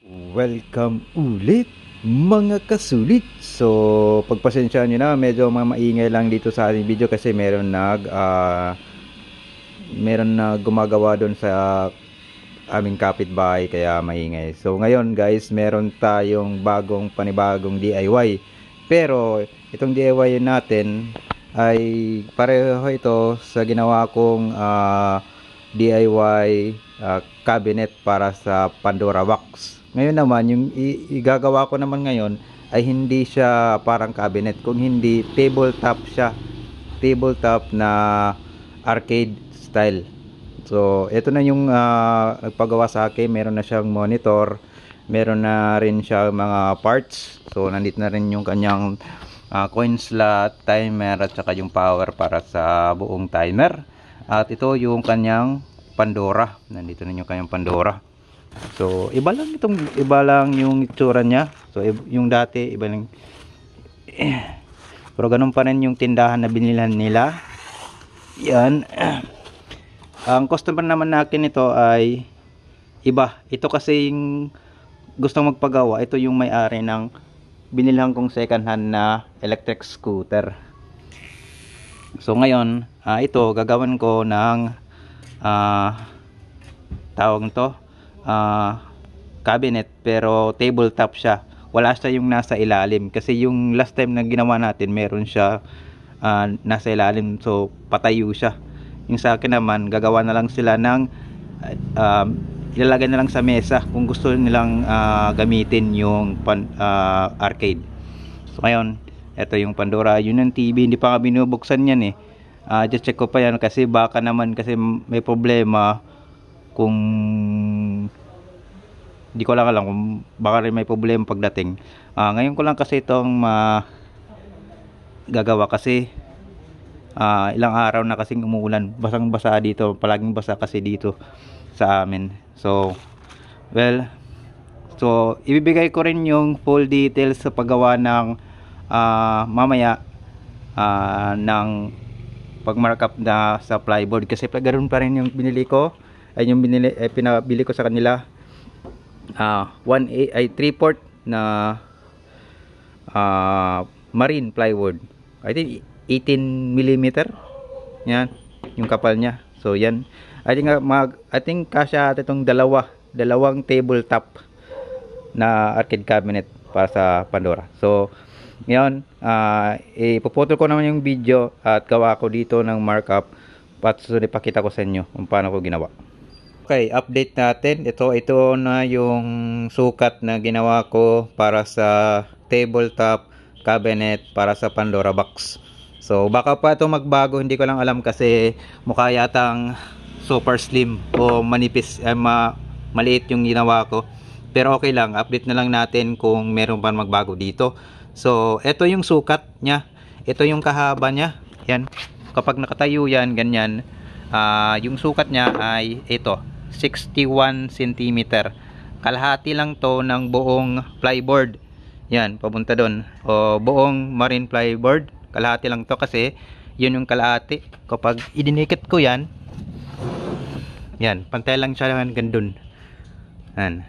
Welcome ulit mga kasulit. So pagpasensyahan nyo na, medyo maingay lang dito sa ating video kasi meron na gumagawa doon sa aming kapitbahay kaya maingay. So ngayon guys, meron tayong panibagong DIY. Pero itong DIY natin ay pareho ito sa ginawa kong DIY cabinet para sa Pandora box. Ngayon naman, yung igagawa ko naman ngayon ay hindi siya parang cabinet, kung hindi tabletop siya. Tabletop na arcade style. So, ito na yung nagpagawa sa akin. Meron na siyang monitor, meron na rin siya mga parts. So, nandito na rin yung kanyang coin slot, timer, at saka yung power para sa buong timer. At ito yung kanyang Pandora. Nandito na yung kanyang Pandora. So, iba lang yung itsura niya. So, yung dati, iba lang. Pero ganun pa rin yung tindahan na binilhan nila. Yan. Ang customer naman natin ito ay iba. Ito kasi yung gustong magpagawa. Ito yung may-ari ng binilhan kong second hand na electric scooter. So, ngayon, ito gagawin ko ng tawag nito cabinet, pero tabletop siya. Wala siya yung nasa ilalim kasi yung last time na ginawa natin meron siya nasa ilalim, so patayo siya. Yung sa akin naman, gagawa na lang sila ng ilalagay na lang sa mesa kung gusto nilang gamitin yung arcade. So ngayon, ito yung Pandora. Yun yung TV, hindi pa nga binubuksan yan eh. Just check ko pa yan kasi baka naman kasi may problema kung hindi ko lang alam kung baka rin may problema pagdating. Ngayon ko lang kasi itong gagawa kasi ilang araw na kasing umuulan, basang basa dito, palaging basa kasi dito sa amin. So ibibigay ko rin yung full details sa paggawa ng mamaya ng pag-markup na sa plyboard kasi ganoon pa rin yung binili ko, ay yung pinabili ko sa kanila. 3/4 na marine plywood. I think 18 mm. Yan yung kapal niya. So yan. I think kasya itong dalawang tabletop na arcade cabinet para sa Pandora. So ngayon, ipuputol ko naman yung video at gawa ko dito ng markup at susunod ipakita ko sa inyo kung paano ko ginawa. Okay, update natin. Ito na yung sukat na ginawa ko para sa tabletop cabinet para sa Pandora box. So baka pa ito magbago, hindi ko lang alam kasi mukha yatang super slim o manipis, maliit yung ginawa ko. Pero okay lang, update na lang natin kung meron pa magbago dito. So ito yung sukat niya. Ito yung kahaba niya. Yan. Kapag nakatayo yan, ganyan. Yung sukat niya ay ito. 61 cm. Kalahati lang to ng buong plyboard. Yan, papunta doon. O buong marine plyboard, kalahati lang to kasi yun yung kalahati. Kapag idinikit ko yan, yan, pantay lang siya hanggang doon. Yan.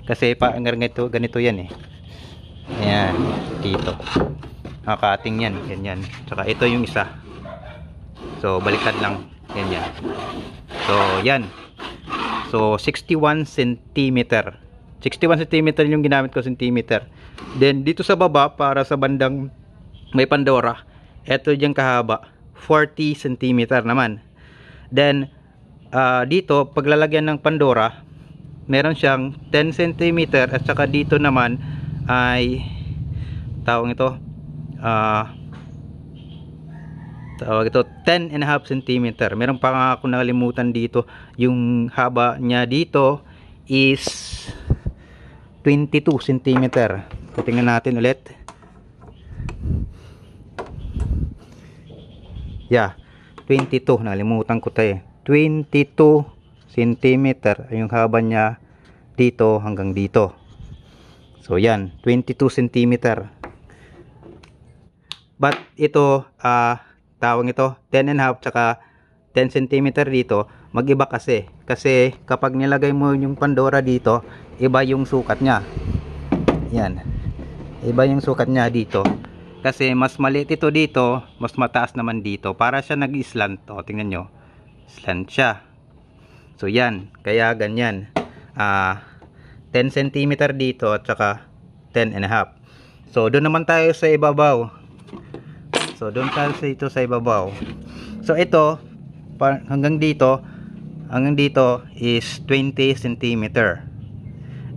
Kasi ganito yan eh. Yan, dito. Nakating yan, ganyan. Tsaka ito yung isa. So, baliktad lang. Ganyan. So, yan. So 61 cm. 61 cm yung ginamit ko, centimeter. Then dito sa baba para sa bandang may Pandora, eto yung kahaba 40 cm naman. Then dito paglalagyan ng Pandora, meron siyang 10 cm at saka dito naman ay tawag ito 10.5 cm. Meron pa nga ako nakalimutan dito. Yung haba niya dito is 22 cm. Tingnan natin ulit. Yeah, 22. Nakalimutan ko tayo. 22 cm yung haba niya dito hanggang dito. So yan, 22 cm. But ito tawag ito 10.5 tsaka 10 cm dito, mag-iba kasi kapag nilagay mo yung Pandora dito, iba yung sukat niya. Yan, iba yung sukat niya dito kasi mas maliit ito dito, mas mataas naman dito, para siya nag-slant. O tingnan nyo, slant siya. So yan, kaya ganyan, 10 cm dito at saka 10 and a half. So doon naman tayo sa ibabaw. So doon tayo sa ibabaw. So ito hanggang dito is 20 cm.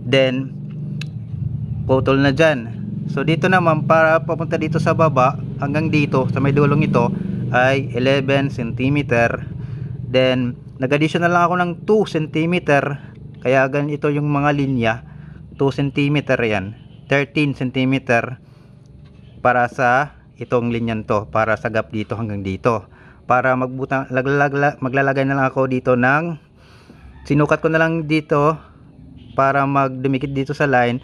Then putol na dyan. So dito naman, para papunta dito sa baba hanggang dito sa may dulong ito ay 11 cm. Then nag-additional lang ako ng 2 cm, kaya ganito yung mga linya. 2 cm yan, 13 cm para sa itong linyan to, para sa gap dito hanggang dito. Para maglalagay na lang ako dito ng, sinukat ko na lang dito para magdumikit dito sa line.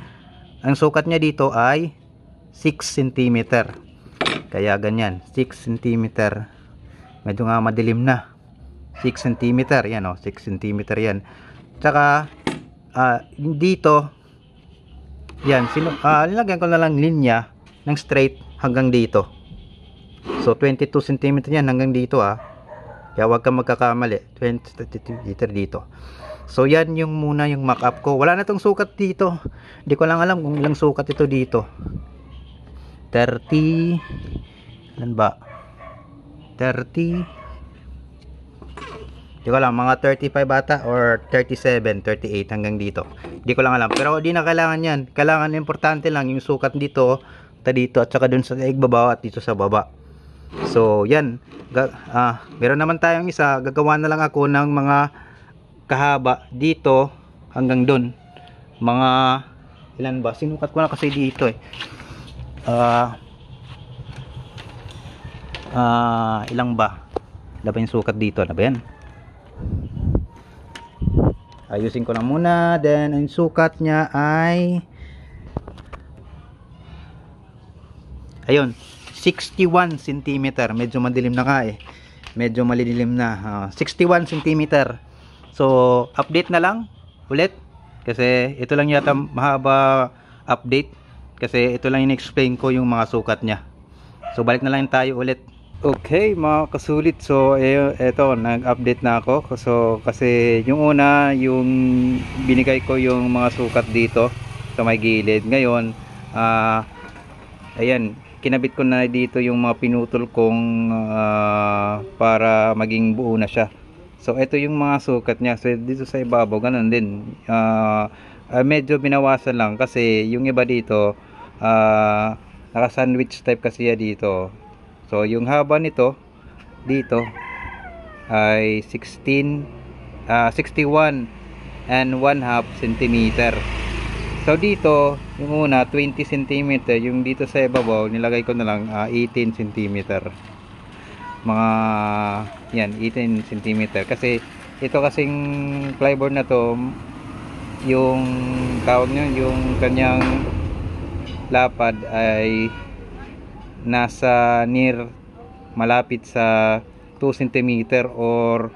Ang sukat niya dito ay 6 cm. Kaya ganyan, 6 cm. Medyo nga madilim na. 6 cm yan, 6 cm yan. Tsaka dito yan, nilagyan ko na lang linya ng straight hanggang dito. So 22 cm yan hanggang dito kaya huwag kang magkakamali. 20 cm dito. So yan yung muna yung mock up ko. Wala na tong sukat dito. Hindi ko lang alam kung ilang sukat ito dito. 30 ilan ba? 30, hindi ko alam, mga 35 bata or 37, 38 hanggang dito. Hindi ko lang alam. Pero di na kailangan yan. Kailangan, importante lang yung sukat dito, dito at saka dun sa baba at dito sa baba. So yan, meron naman tayong isa. Gagawa na lang ako ng mga kahaba dito hanggang dun. Mga ilan ba? Sinukat ko na kasi dito ilang ba? Ilan ba yung sukat dito? Ano ba yan? Ayusin ko na muna. Then ang sukat niya ay ayun, 61 cm. Medyo madilim na medyo malilim na. 61 cm. So update na lang ulit kasi ito lang yata mahaba update, kasi ito lang in-explain ko yung mga sukat niya. So balik na lang tayo ulit. Okay mga kasulit, so eto nag-update na ako. So kasi yung una, yung binigay ko yung mga sukat dito sa may gilid. Ngayon ayan, kinabit ko na dito yung mga pinutol kong para maging buo na siya. So ito yung mga sukat niya. So dito sa ibabaw ganun din, medyo binawasan lang kasi yung iba dito naka sandwich type kasi ya dito. So yung haba nito dito ay 61 and 1/2 cm. So dito yung una 20 cm, yung dito sa ibabaw nilagay ko na lang 18 cm. Mga yan, 18 cm kasi ito kasing plyboard na to, yung tawag nyo, yung kanyang lapad ay nasa malapit sa 2 cm or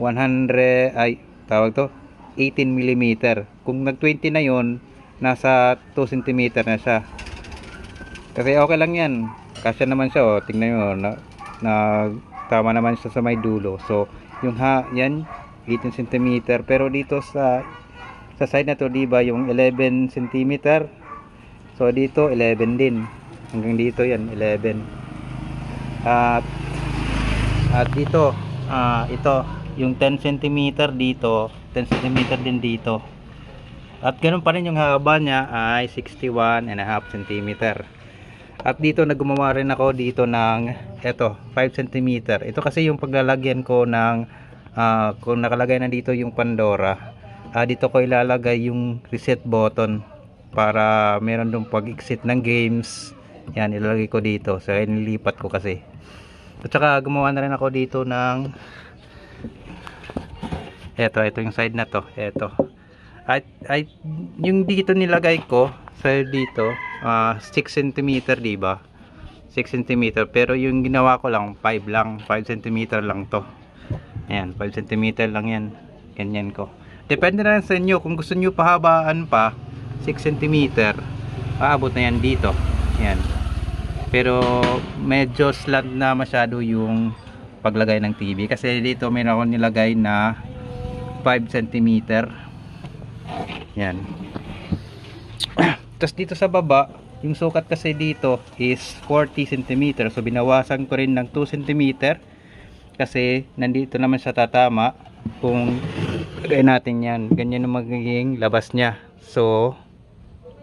100 ay tawag to 18 mm. Kung nag 20 na yon, nasa 2 cm na siya. Kasi okay lang yan, kasya naman siya. Tingnan nyo na tama naman siya sa may dulo. So yung yan 18 cm, pero dito sa side na to, diba yung 11 cm, so dito 11 din hanggang dito, yan 11. At dito ito yung 10 cm dito, 10 cm din dito, at ganoon pa rin yung haba niya ay 61 and a half cm. At dito naggumawa rin ako dito ng eto 5 cm. Ito kasi yung paglalagyan ko ng kung nakalagay na dito yung Pandora, dito ko ilalagay yung reset button para meron dong pag-exit ng games. Yan, ilalagay ko dito. So nilipat ko kasi. At saka gumawa na rin ako dito ng ito yung side na to. Ito ay yung dito nilagay ko sa dito 6 cm, diba 6 cm, pero yung ginawa ko lang 5 cm lang to. Ayan, 5 cm lang yan. Ganyan ko. Depende na lang sa inyo. Kung gusto nyo pahabaan pa, 6 cm, aabot na yan dito. Ayan. Pero medyo slant na masyado yung paglagay ng TV. Kasi dito meron ako nilagay na 5 cm. Yan. Tapos dito sa baba, yung sukat kasi dito is 40 cm. So binawasan ko rin ng 2 cm. Kasi nandito naman siya tatama. Kung lagay natin yan, ganyan ang magiging labas niya. So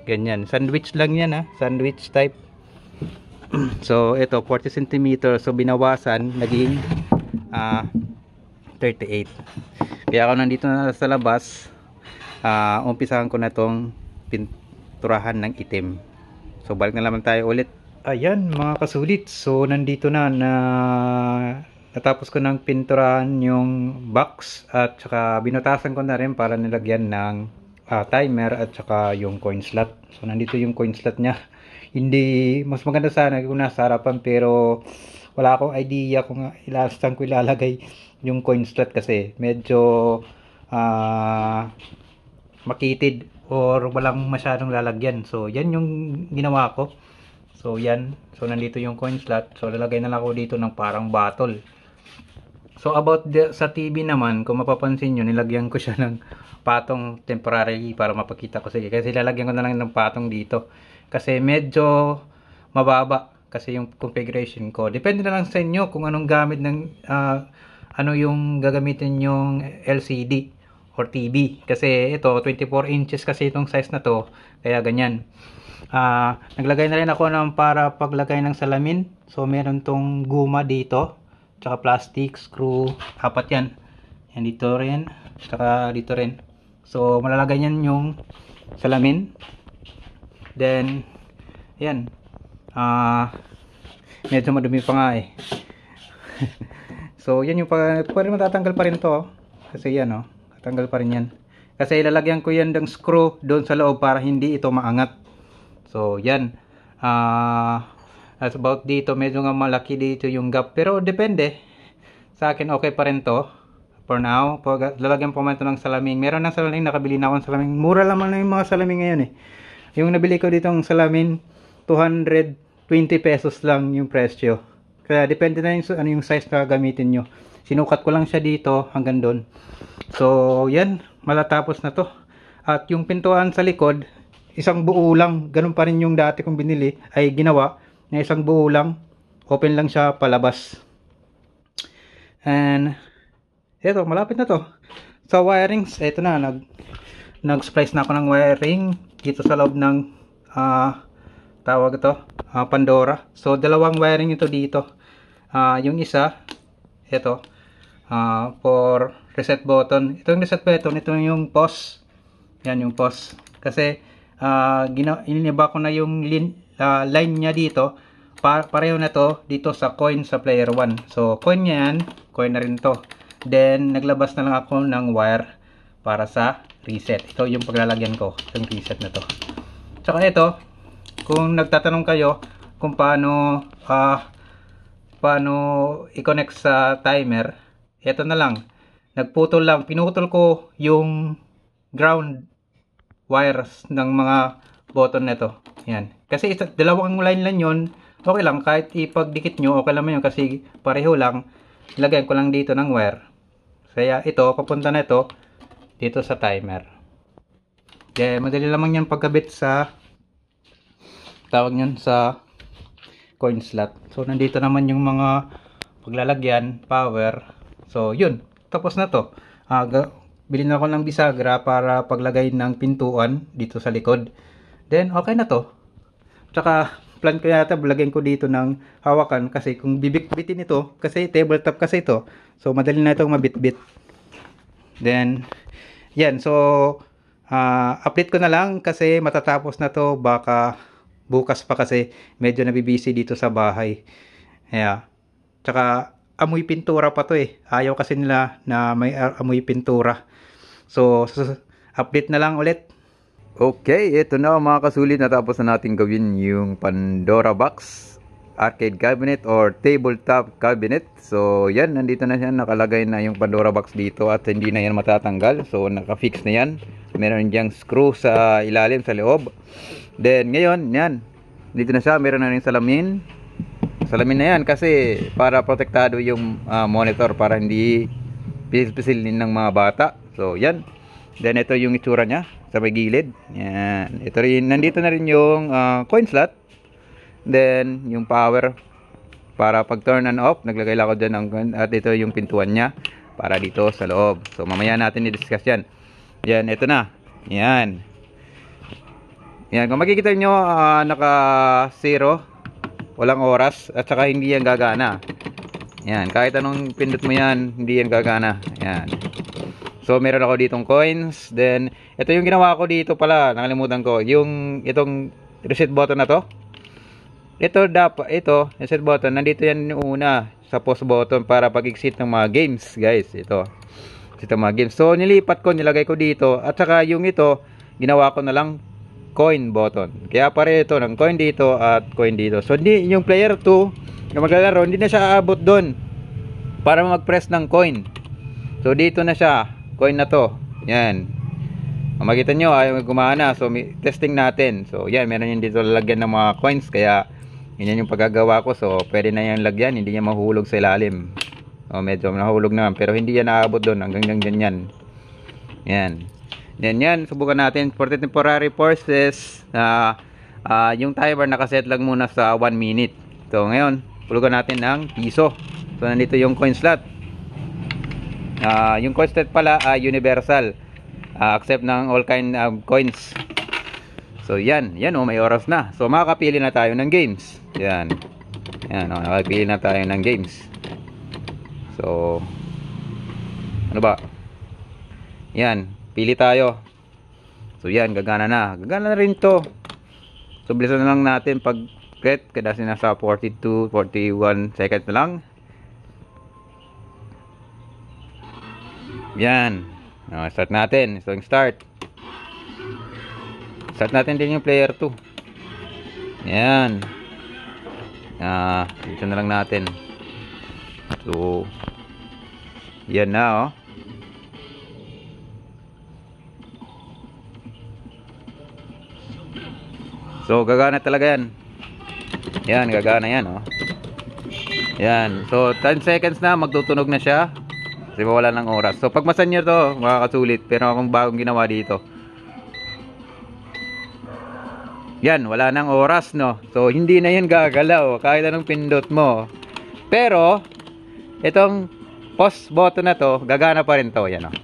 ganyan. Sandwich lang yan ha. Sandwich type. So ito 40 cm. So binawasan, naging 38. Kaya ako nandito na sa labas, umpisahan ko na tong pinturahan ng itim. So balik na naman tayo ulit. Ayan mga kasulit. So nandito na natapos ko ng pinturahan yung box at saka binutasan ko na rin para nilagyan ng timer at saka yung coin slot. So nandito yung coin slot niya. Hindi, mas maganda sana kung nasa harapan, pero wala akong idea kung saan ko ilalagay yung coin slot kasi medyo makitid or walang masyadong lalagyan. So yan yung ginawa ko. So yan, so nandito yung coin slot. So lalagay na lang ako dito ng parang bottle. So about sa TV naman, kung mapapansin nyo, nilagyan ko siya ng patong temporary para mapakita ko. Sige, kasi lalagyan ko na lang ng patong dito. Kasi medyo mababa kasi yung configuration ko. Depende na lang sa inyo kung anong gamit ng ano yung gagamitin yung LCD or TV. Kasi ito 24 inches kasi itong size na to. Kaya ganyan. Naglagay na rin ako ng para paglagay ng salamin. So meron tong guma dito. Tsaka plastic, screw, apat yan. Yan dito rin, tsaka dito rin. So malalagay yan yung salamin. Then yan. Medyo madumi pa nga eh. So yan yung pwede matatanggal pa rin to. Kasi yan tatanggal pa rin yan. Kasi ilalagyan ko yan ng screw doon sa loob para hindi ito maangat. So yan. As about dito, medyo nga malaki dito yung gap. Pero depende. Sa akin okay pa rin to. For now, lalagyan po man ito ng salamin. Meron ng salamin, nakabili na ako ng salamin. Mura naman na yung mga salamin ngayon eh. Yung nabili ko dito ng salamin, 220 pesos lang yung presyo. Kaya depende na yung size na gamitin nyo. Sinukat ko lang siya dito hanggang doon. So yan, malatapos na to. At yung pintuan sa likod, isang buo lang. Ganun pa rin yung dati kong binili ay ginawa na isang buo lang, open lang siya palabas. And eto, malapit na to. Sa wirings, eto na, nag-splice na ako ng wiring dito sa loob ng tawag ito, Pandora. So dalawang wiring ito dito. Yung isa, eto, for reset button. Ito yung reset button, ito yung pause. Yan yung pause. Kasi iniba ko na yung line niya dito. Pareho na to dito sa coin sa player 1. So coin niya yan, coin na rin to. Then naglabas na lang ako ng wire para sa reset. Ito yung paglalagyan ko, yung reset na to. Tsaka ito, kung nagtatanong kayo kung paano i-connect sa timer, ito na lang. Nagputol lang, pinutol ko yung ground wires ng mga button nito. Yan. Kasi dalawang line lang yun. Okay lang, kahit ipagdikit nyo, okay lang yun kasi pareho lang. Ilagay ko lang dito ng wire. Kaya ito, papunta na ito dito sa timer. Kaya madali lamang yan pagkabit sa tawag nyon sa coin slot. So nandito naman yung mga paglalagyan, power. So yun, tapos na to. Bilhin na ako ng bisagra para paglagay ng pintuan dito sa likod. Then okay na to. Tsaka plan ko yata lagyan ko dito ng hawakan kasi kung bibit-bitin ito, kasi tabletop kasi ito, so madali na itong mabit-bit. Then yan, so update ko na lang kasi matatapos na to, baka bukas pa kasi medyo nabibisi dito sa bahay. Yeah. Tsaka amoy pintura pa to eh. Ayaw kasi nila na may amoy pintura. So update na lang ulit. Okay, ito na mga kasulit, natapos na natin gawin yung Pandora box. arcade cabinet or tabletop cabinet. So yan, nandito na siya, nakalagay na yung Pandora box dito at hindi na yan matatanggal. So naka-fix na yan. Meron diyang screw sa ilalim, sa loob. Then ngayon, yan, dito na siya, meron na rin salamin. Salamin na yan kasi para protektado yung monitor, para hindi pisil-pisilin ng mga bata. So yan. Then ito yung itsura niya sa may gilid. Yan. Ito rin, nandito na rin yung coin slot. Then yung power para pag turn and off, naglagay lang ako dyan at ito yung pintuan niya para dito sa loob. So mamaya natin i-discuss yan. Yan, ito na. Yan. Yan, kung makikita nyo, naka 0, walang oras at saka hindi yan gagana. Yan, kahit anong pindot mo yan, hindi yan gagana. Yan. So meron ako ditong coins. Then ito yung ginawa ko dito pala, nakalimutan ko, yung itong reset button na to. Ito reset button, nandito yan yung una sa pause button para pag-exit ng mga games, guys. Ito mga games. So nilipat ko, nilagay ko dito at saka yung ito, ginawa ko na lang coin button. Kaya pare ito ng coin dito at coin dito. So hindi yung player 2 na maglalaro, hindi na siya aabot doon para mag-press ng coin. So dito na siya, coin na to. Yan. Makita nyo, ayaw gumana. So testing natin. So yan, meron yun dito lalagyan ng mga coins. Kaya yan yung pagkagawa ko. So pwede na yan lagyan, hindi niya mahulog sa ilalim. O medyo nahulog naman, pero hindi yan naabot doon hanggang ganyan. Yan. Yan, subukan natin for the temporary forces. Yung timer nakaset lang muna sa 1 minute. So ngayon, pulugan natin ng piso. So nandito yung coin slot. Yung coin slot pala universal. Accept ng all kind of coins. So yan, may oras na. So makakapili na tayo ng games. Yan, nakapili na tayo ng games. So ano ba? Yan, pili tayo. So yan, gagana na rin to. So bilisan na lang natin pag get, kasi nasa 42, 41 seconds na lang. Yan. Start natin. So start natin din yung player 2. Yan. Dito na lang natin. So yan na, oh. So gagana talaga yan. Yan, gagana yan, oh. Yan. So 10 seconds na, magtutunog na siya. Kasi wala ng oras. So pag masan nyo to, makakasulit. Pero akong bagong ginawa dito. Yan, wala ng oras, no. So hindi na yan gagalaw kahit anong pindot mo. Pero itong pause button na to, gagana pa rin to. Yan, oh.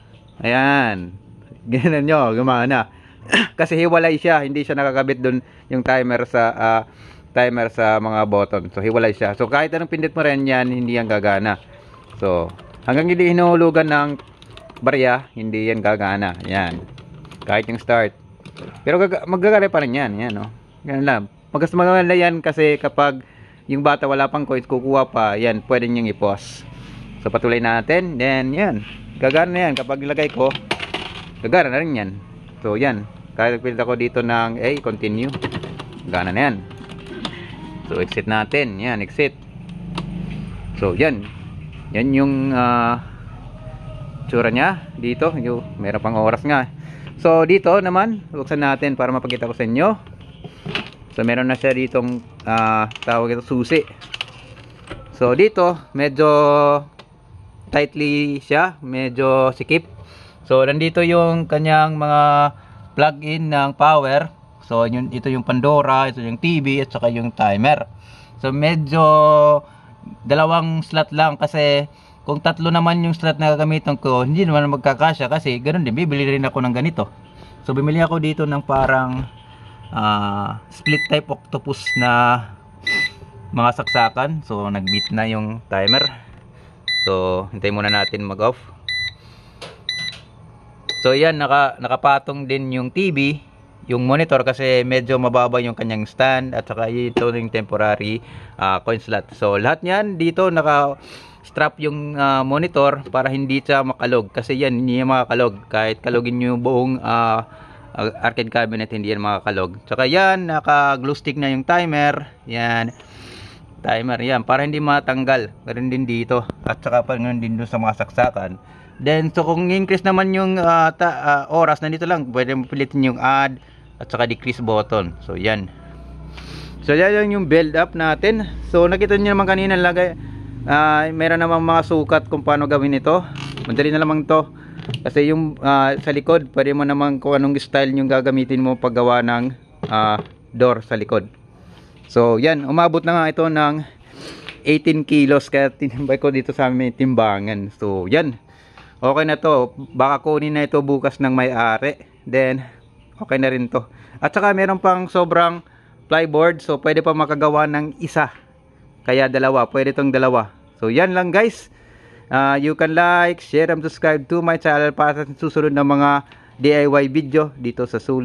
Ayan. Ganun nyo, gumana. Kasi hiwalay siya, hindi siya nakakabit dun yung timer sa mga button. So hiwalay siya. So kahit anong pindot mo rin yan, hindi yan gagana. So hanggang hindi hinuhulugan ng barya, hindi yan gagana. Yan. Kahit yung start. Pero maggagana pa rin yan. Yan, oh. Ganun lang. Maganda yan kasi kapag yung bata wala pang coins, kukuha pa, yan, pwede niyong i-pause. So patuloy natin. Then yan, gagana na yan. Kapag nilagay ko, gagana na rin yan. So yan, kahit nagpilit ako dito ng continue, gana na yan. So exit natin. Yan, exit. So yan yung tsura nya dito. Meron pang oras nga. So dito naman, buksan natin para mapakita ko sa inyo. So meron na siya ditong tawag ito susi. So dito medyo tightly siya, medyo sikip. So nandito yung kanyang mga plug-in ng power. So ito yung Pandora, ito yung TV at saka yung timer. So medyo dalawang slot lang kasi kung tatlo naman yung slot na gagamitan ko, hindi naman magkakasya kasi ganoon din, bibili rin ako ng ganito. So bumili ako dito ng parang split type octopus na mga saksakan. So nag-beat na yung timer. So hintayin muna natin mag-off. So yan, nakapatong din yung TV, yung monitor kasi medyo mababa yung kanyang stand at saka ito yung temporary coin slot. So lahat yan dito naka-strap yung monitor para hindi siya makalog kasi yan hindi yan makakalog. Kahit kalogin nyo buong arcade cabinet, hindi yan makakalog. Saka yan, naka-glue stick na yung timer. Yan. timer. Yan, para hindi matanggal. Ganun din dito. At saka pa ganun din doon sa mga saksakan. Then, so kung increase naman yung oras, nandito lang. Pwede mo pilitin yung add at saka decrease button. So, yan. So, yan yung build up natin. So, nakita nyo naman kanina lagay. Meron naman mga sukat kung paano gawin ito. Madali na lamang to. Kasi yung sa likod, pwede mo naman kung anong style yung gagamitin mo paggawa ng door sa likod. So, yan. Umabot na nga ito ng 18 kilos. Kaya tinimbay ko dito sa aming timbangan. So, yan. Okay na to. Baka kunin na ito bukas ng may-ari. Then, okay na rin to. At saka meron pang sobrang plyboard. So, pwede pa makagawa ng isa. Kaya dalawa. Pwede itong dalawa. So, yan lang guys. You can like, share, and subscribe to my channel para sa susunod na mga DIY video dito sa Sulay.